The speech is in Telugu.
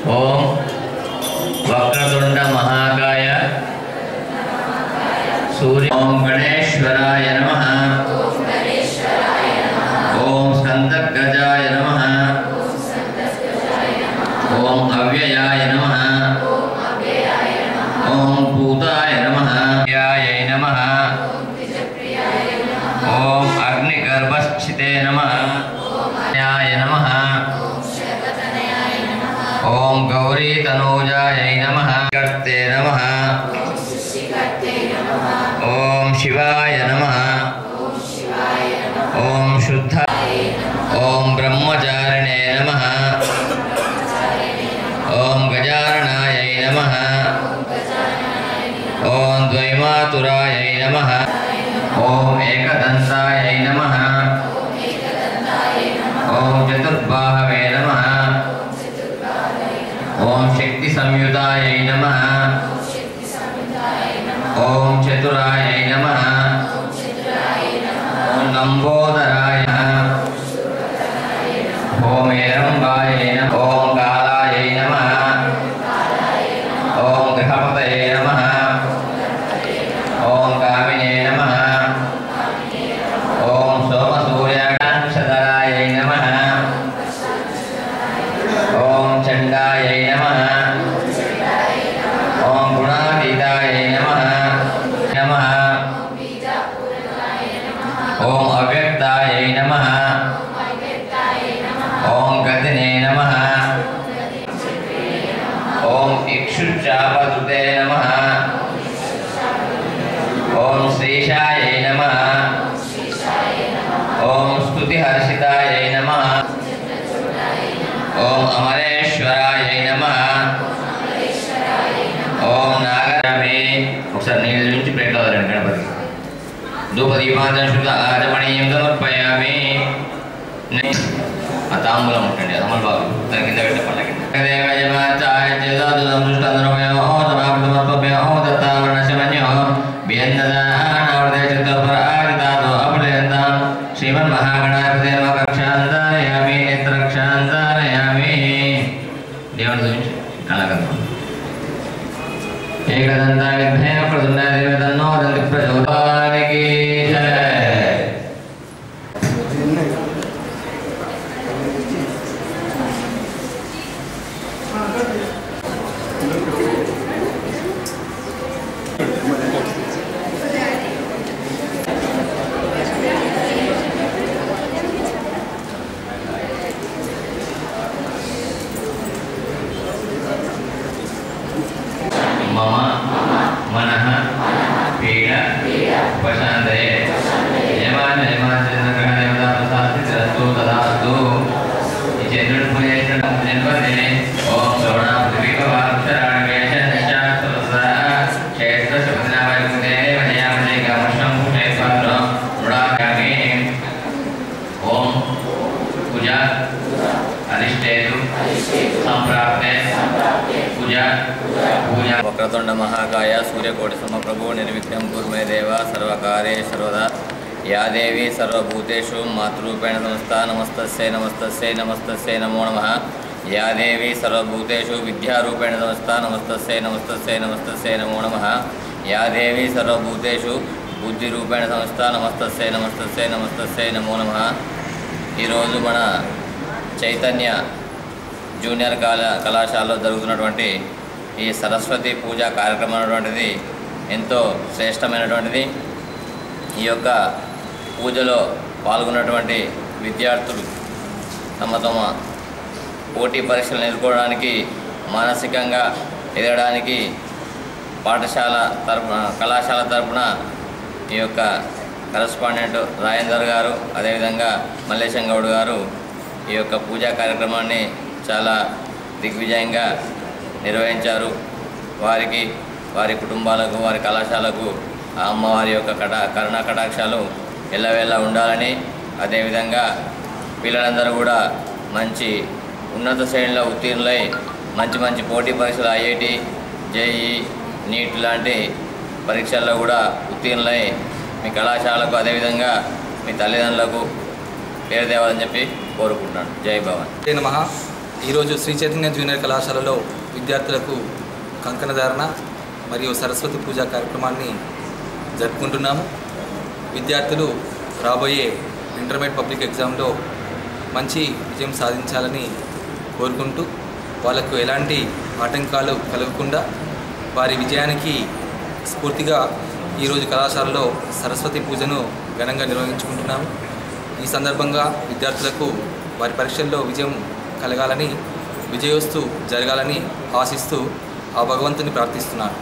ओम वक्रतुंड महाकाय सूर्य ओम गणेश्वराय नमः। ओम स्कंदगजाय नमः। ओम अव्ययाय नमः। ओम भूताय नमः। याय नमः। ओम अग्निगर्भस्थिते नमः। याय नमः। ओम गौरी तनूजाय नमः। कर्ते नमः। ओम शिवाय नमः। ओम शुद्ध ओम ब्रह्मचारिणे नमः। ओम गजाननाय नमः। ओम द्वैमातुराय नमः। ओम एकदंताय नमः। ओम चतुर्बाहवे नमः। ओम शक्ति संयुताय नमः। ओम चतुराय नमः। ओम लंबोदराय नमः। ओम एरंबाय नमः। ओम कालाय नमः। ओम गृहपतये नमः। ओम कामिने नमः। ओम सोमसूर्याक्षधराय नमः। ओम चंडाय नमः। ओम गुणातीताय नमः। ओम अव्यक्ताय नमः। ओम गतिने नमः। ओम इक्षुचापदुते नमः। ओम श्रीशाय नमः। ओम स्तुतिहर्षिताय नमः। ओम अमरेश्वराय नमः। ओम नागरमे ఒకసారి నీళ్ళ నుంచి ప్లేట్ వదలండి గణపతి ధూపదీపాంతం శుద్ధ ఆచమణీయం సమర్పయామి ఆ తాంబూలం ఉంటండి అమలు బాబు తన కింద పెట్టే పళ్ళ కింద శ్రీమన్ మహాగణాధిపతి రక్షాంతారయామి నేత్రక్షాంతారయామి దేవుని గురించి కళాకంతం एकदंता विद्महे प्रसन्नाय तन्नो दन्ति प्रचोदयात् की जय। मम मनः पीड उपशान्तये यमानयमानग्रहदेवताप्रसादितरस्तु तदास्तु ఈ చంద్రుడు పూజ చేసిన జన్మదినే ఓం ఓం పూజ అధిష్ఠేతు సంప్రాప్తే పూజ पूजा वक्रतुंड महाकाय सूर्यकोटि समप्रभु निर्विघ्नं कुरु मे देव सर्वकार्येषु सर्वदा या देवी सर्वभूतेषु मातृरूपेण संस्था नमस्तस्यै नमस्तस्यै नमस्तस्यै नमो नमः या देवी सर्वभूतेषु विद्यारूपेण संस्था नमस्तस्यै नमस्तस्यै नमस्तस्यै नमो नमः या देवी सर्वभूतेषु बुद्धिरूपेण संस्था नमस्तस्यै नमस्तस्यै नमस्तस्यै नमो नमः। ఈ రోజు మన చైతన్య జూనియర్ కళాశాలలో జరుగుతున్నటువంటి ఈ సరస్వతి పూజ కార్యక్రమం అనేటువంటిది ఎంతో శ్రేష్టమైనటువంటిది। ఈ యొక్క పూజలో పాల్గొన్నటువంటి విద్యార్థులు తమ పోటీ పరీక్షలు ఎదుర్కోవడానికి మానసికంగా ఎదగడానికి కళాశాల తరపున ఈ యొక్క కరెస్పాండెంట్ రాజేందర్ గారు అదేవిధంగా మల్లేశం గౌడ్ గారు ఈ యొక్క పూజా కార్యక్రమాన్ని చాలా దిగ్విజయంగా నిర్వహించారు। వారికి వారి కుటుంబాలకు వారి కళాశాలకు ఆ అమ్మవారి యొక్క కరుణా కటాక్షాలు ఎల్లవేళలా ఉండాలని అదేవిధంగా పిల్లలందరూ కూడా మంచి ఉన్నత శ్రేణిలో ఉత్తీర్ణులై మంచి మంచి పోటీ పరీక్షలు ఐఐటి జేఈ నీట్ లాంటి పరీక్షల్లో కూడా ఉత్తీర్ణులై మీ కళాశాలకు అదేవిధంగా మీ తల్లిదండ్రులకు పేరు తేవాలని చెప్పి కోరుకుంటున్నాను। జై భవాన్। నమః। ఈరోజు శ్రీ చైతన్య జూనియర్ కళాశాలలో విద్యార్థులకు కంకణధారణ మరియు సరస్వతి పూజా కార్యక్రమాన్ని జరుపుకుంటున్నాము. విద్యార్థులు రాబోయే ఇంటర్మీడియట్ పబ్లిక్ ఎగ్జామ్లో మంచి విజయం సాధించాలని కోరుకుంటూ వాళ్ళకు ఎలాంటి ఆటంకాలు కలగకుండా వారి విజయానికి స్ఫూర్తిగా ఈరోజు కళాశాలలో సరస్వతి పూజను ఘనంగా నిర్వహించుకుంటున్నాము. ఈ సందర్భంగా విద్యార్థులకు వారి పరీక్షల్లో విజయం కలగాలని, విజయోస్తు జరగాలని ఆశిస్తూ ఆ భగవంతుని ప్రార్థిస్తున్నాను.